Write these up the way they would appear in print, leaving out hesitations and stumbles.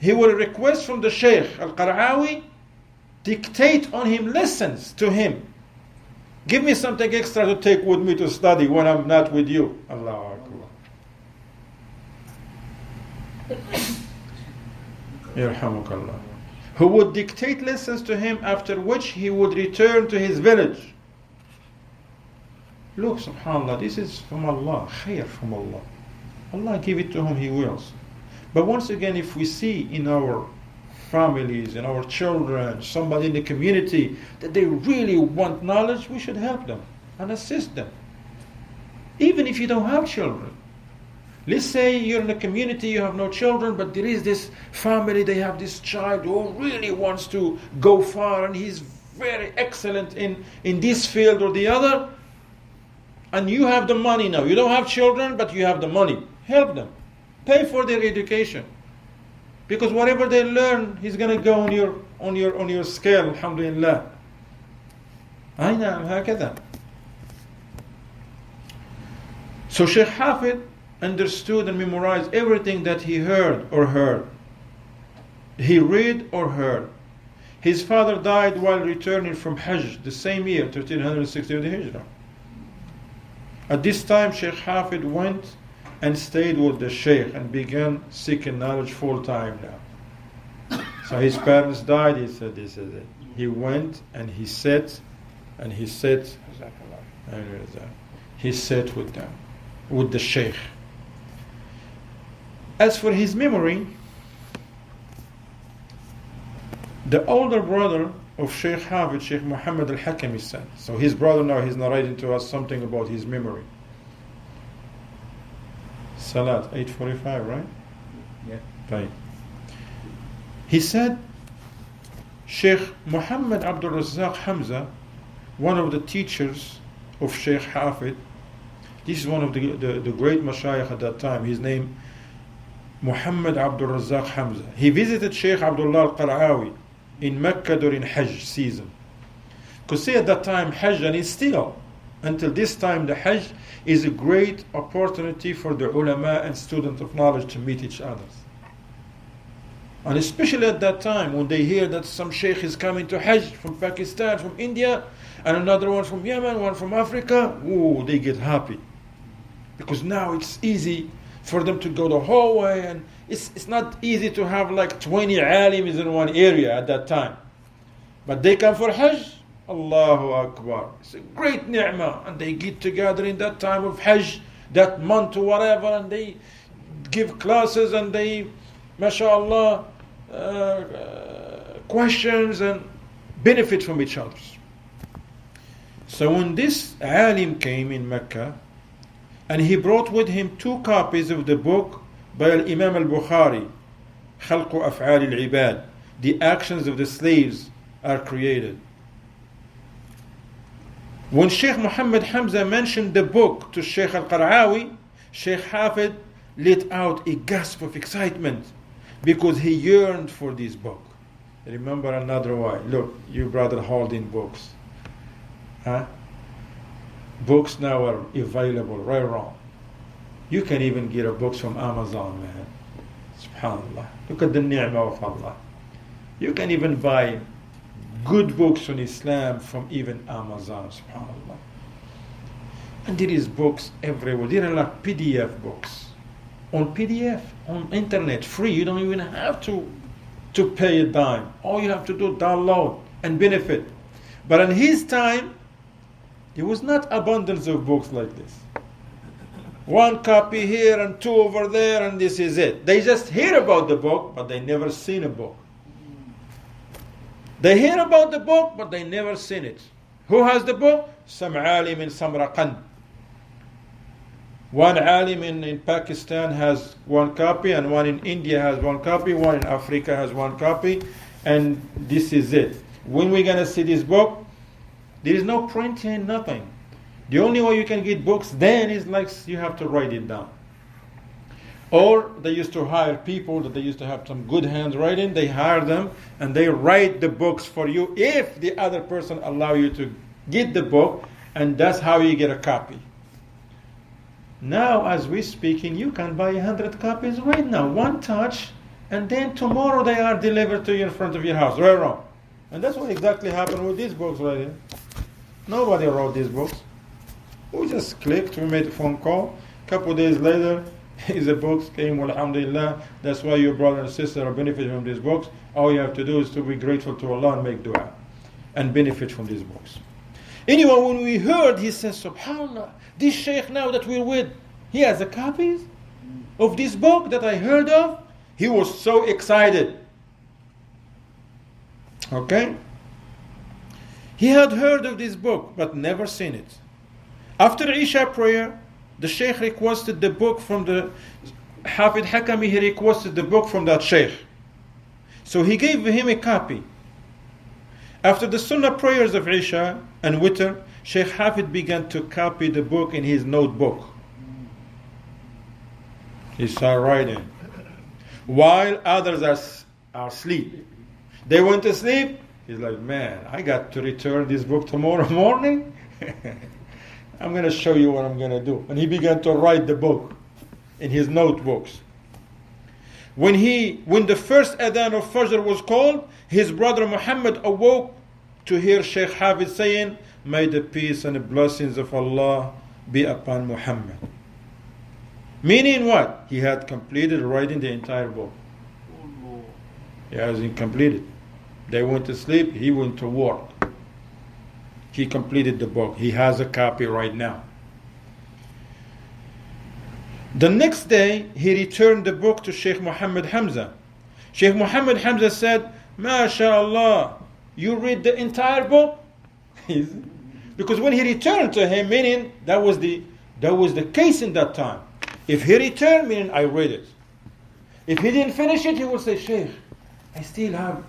he will request from the Shaykh Al-Qara'awi, dictate on him lessons to him. Give me something extra to take with me to study when I'm not with you. Allahu Akbar. Yarhamukallah. Who would dictate lessons to him, after which he would return to his village. Look, subhanAllah, this is from Allah, khair from Allah. Allah give it to whom He wills. But once again, if we see in our families, in our children, somebody in the community, that they really want knowledge, we should help them and assist them. Even if you don't have children. Let's say you're in a community, you have no children, but there is this family, they have this child who really wants to go far and he's very excellent in this field or the other. And you have the money now. You don't have children, but you have the money. Help them. Pay for their education. Because whatever they learn, he's going to go on your scale, alhamdulillah. أي نعم هكذا. So Shaykh Hafid understood and memorized everything that he heard or heard. He read or heard. His father died while returning from Hajj the same year, 1360 of the Hijrah. At this time, Shaykh Hafid went and stayed with the Shaykh and began seeking knowledge full time now. So his parents died, he said, this is it. He went and he sat with them, with the Shaykh. As for his memory, the older brother of Shaykh Hafid, Shaykh Mohammed al-Hakami said. So his brother now, he's narrating to us something about his memory. Salat, 8:45, right? Yeah. Right. He said, Shaykh Mohammed Abdul-Razzaq Hamza, one of the teachers of Shaykh Hafid, this is one of the great mashayikh at that time, his name Mohammed Abdul-Razzaq Hamza. He visited Shaykh Abdullah al-Qara'awi in Mecca during Hajj season. Because see, at that time, Hajj, and it's still, until this time, the Hajj is a great opportunity for the ulama and students of knowledge to meet each other. And especially at that time, when they hear that some Shaykh is coming to Hajj from Pakistan, from India, and another one from Yemen, one from Africa, ooh, they get happy. Because now it's easy for them to go the whole way, and it's not easy to have like 20 alims in one area at that time. But they come for Hajj, Allahu Akbar. It's a great ni'mah, and they get together in that time of Hajj, that month or whatever, and they give classes, and they, mashallah, questions and benefit from each other. So when this alim came in Mecca, and he brought with him 2 copies of the book by Imam al-Bukhari, خلق أفعال العباد, the actions of the slaves are created. When Shaykh Muhammad Hamza mentioned the book to Shaykh al-Qara'awi, Shaykh Hafid let out a gasp of excitement because he yearned for this book. Remember another way. Look, you brother holding books. Huh? Books now are available right around. You can even get a books from Amazon, man. Subhanallah. Look at the ni'mah of Allah. You can even buy good books on Islam from even Amazon, subhanallah. And there is books everywhere. There are like PDF books. On PDF, on internet, free. You don't even have to pay a dime. All you have to do, download and benefit. But in his time, there was not abundance of books like this. 1 copy here and 2 over there, and this is it. They just hear about the book, but they never seen a book. They hear about the book, but they never seen it. Who has the book? Some alim in Samarkand. One alim in Pakistan has 1 copy, and one in India has 1 copy, one in Africa has 1 copy, and this is it. When we're going to see this book, there is no printing, nothing. The only way you can get books then is like you have to write it down. Or they used to hire people that they used to have some good handwriting. They hire them and they write the books for you if the other person allow you to get the book, and that's how you get a copy. Now, as we're speaking, you can buy 100 copies right now. 1 touch, and then tomorrow they are delivered to you in front of your house, right or wrong? And that's what exactly happened with these books right here. Nobody wrote these books. We just clicked, we made a phone call. A couple of days later, the books came, alhamdulillah. That's why your brother and sister are benefiting from these books. All you have to do is to be grateful to Allah and make dua and benefit from these books. Anyway, when we heard, he says, subhanAllah, this sheikh now that we're with, he has a copy of this book that I heard of. He was so excited. Okay? He had heard of this book, but never seen it. After Isha prayer, the sheikh requested the book from the Hafid Hakami, he requested the book from that sheikh. So he gave him a copy. After the Sunnah prayers of Isha and Witr, Sheikh Hafid began to copy the book in his notebook. He started writing. While others are asleep. They went to sleep. He's like, man, I got to return this book tomorrow morning. I'm going to show you what I'm going to do. And he began to write the book in his notebooks. When the first adhan of Fajr was called, his brother Mohammed awoke to hear Sheikh Hafid saying, may the peace and the blessings of Allah be upon Muhammad. Meaning what? He had completed writing the entire book. He hasn't completed. They went to sleep, he went to work. He completed the book. He has a copy right now. The next day, he returned the book to Sheikh Mohammed Hamza. Sheikh Mohammed Hamza said, MashaAllah, you read the entire book? Because when he returned to him, meaning that was the case in that time. If he returned, meaning I read it. If he didn't finish it, he would say, Sheikh, I still have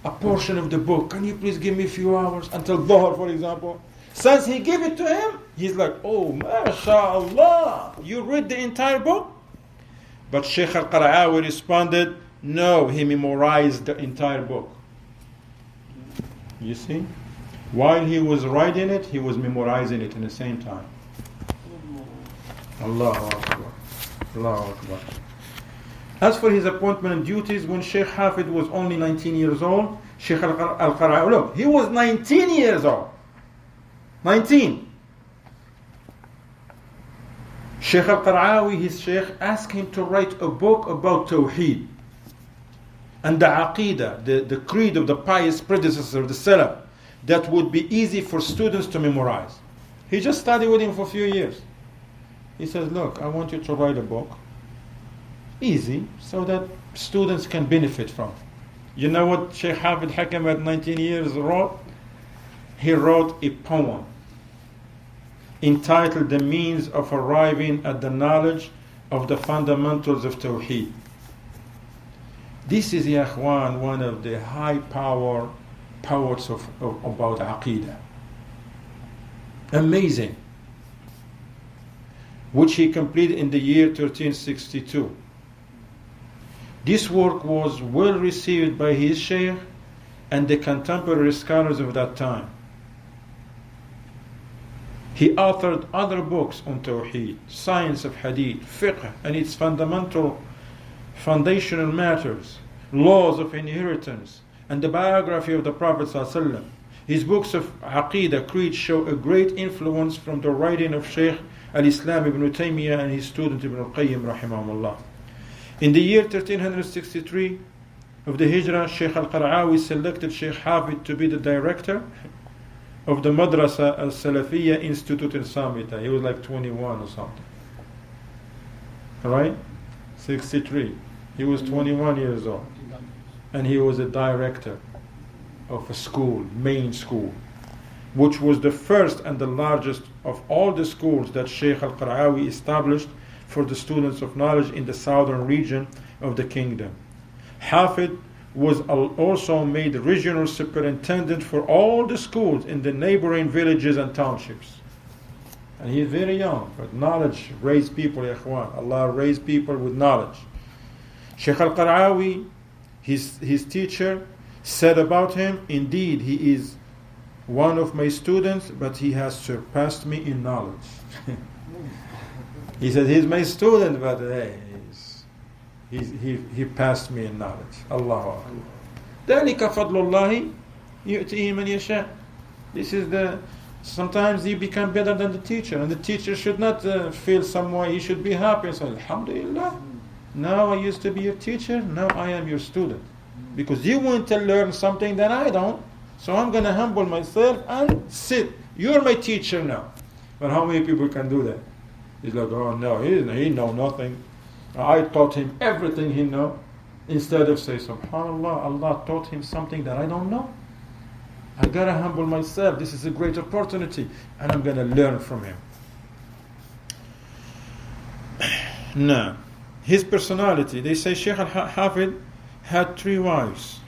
a portion of the book. Can you please give me a few hours until Dhuhr, for example? Since he gave it to him, he's like, oh, MashaAllah, you read the entire book? But Sheikh Al-Qara'awi responded, no, he memorized the entire book. You see? While he was writing it, he was memorizing it in the same time. Allahu Akbar. Allahu Akbar. As for his appointment and duties, when Sheikh Hafid was only 19 years old, Sheikh Al-Qara'awi, look, he was 19 years old. 19. Sheikh Al-Qara'awi, his Sheikh, asked him to write a book about Tawheed and the Aqidah, the creed of the pious predecessor of the Salaf, that would be easy for students to memorize. He just studied with him for a few years. He says, look, I want you to write a book, easy, so that students can benefit from it. You know what Sheikh Hafid Hakam at 19 years wrote? He wrote a poem entitled The Means of Arriving at the Knowledge of the Fundamentals of Tawheed. This is, ya Ikhwan, one of the high power poets about Aqidah. Amazing. Which he completed in the year 1362. This work was well received by his Shaykh and the contemporary scholars of that time. He authored other books on Tawheed, science of Hadith, fiqh and its foundational matters, laws of inheritance, and the biography of the Prophet ﷺ. His books of Aqidah, creed, show a great influence from the writing of Shaykh al-Islam ibn Taymiyyah and his student Ibn al-Qayyim rahimahullah. In the year 1363 of the Hijrah, Sheikh Al-Qara'awi selected Sheikh Hafid to be the director of the Madrasa al-Salafiyya Institute in Samita. He was like 21 or something. Right? 63. He was 21 years old. And he was a director of a school, main school, which was the first and the largest of all the schools that Sheikh Al-Qara'awi established for the students of knowledge in the southern region of the kingdom. Hafid was also made regional superintendent for all the schools in the neighboring villages and townships. And he is very young, but knowledge raised people, ya Ikhwan. Allah raised people with knowledge. Sheikh Al-Qara'awi, his teacher, said about him, indeed, he is one of my students, but he has surpassed me in knowledge. He said, he's my student, but hey, he passed me in knowledge. Allahu Akbar. ذلك فضل الله يؤتيه من يشاء. This is sometimes you become better than the teacher, and the teacher should not feel some way. He should be happy and say, Alhamdulillah, now I used to be your teacher, now I am your student. Because you want to learn something that I don't, so I'm going to humble myself and sit. You're my teacher now. But how many people can do that? He's like, oh no, he know nothing. I taught him everything he know. Instead of say, SubhanAllah, Allah taught him something that I don't know. I gotta humble myself. This is a great opportunity, and I'm gonna learn from him. Now, his personality. They say Sheikh al-Hafid had 3 wives,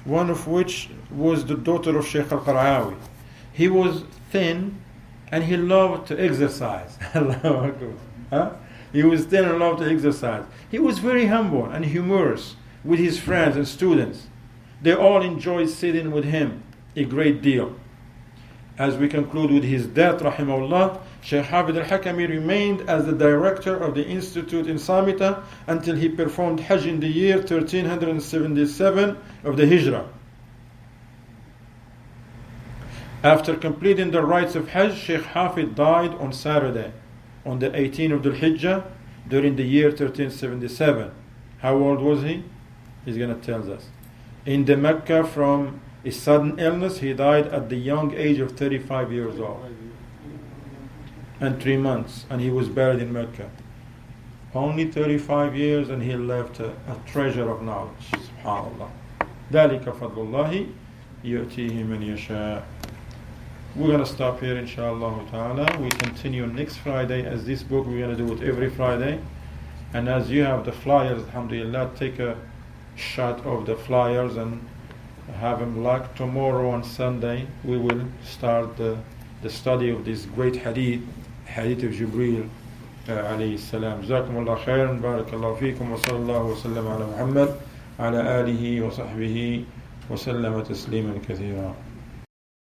one of which was the daughter of Sheikh al-Qara'awi. He was thin, and he loved to exercise. Allahu Akbar. Huh? He was thin and loved to exercise. He was very humble and humorous with his friends and students. They all enjoyed sitting with him a great deal. As we conclude with his death, rahimahullah, Shaykh Hafid al-Hakami remained as the director of the institute in Samita until he performed Hajj in the year 1377 of the Hijrah. After completing the rites of Hajj, Shaykh Hafid died on Saturday, on the 18th of Dhul Hijjah, during the year 1377. How old was he? He's going to tell us. In the Mecca from a sudden illness, he died at the young age of 35 years old. And 3 months, and he was buried in Mecca. Only 35 years, and he left a treasure of knowledge. SubhanAllah. ذَلِكَ فَضْلُ اللَّهِ يُؤْتِيهِ مَنْ يَشَاءُ. We're going to stop here, inshallah ta'ala. We continue next Friday. As this book, we're going to do it every Friday. And as you have the flyers, alhamdulillah, take a shot of the flyers and have them like tomorrow on Sunday. We will start the study of this great hadith of Jibreel alayhi salam. Jazakumullah khairan, barakallahu feekum, wa sallallahu wa sallam ala Muhammad, ala alihi wa sahbihi wa sallama tasliman kathira.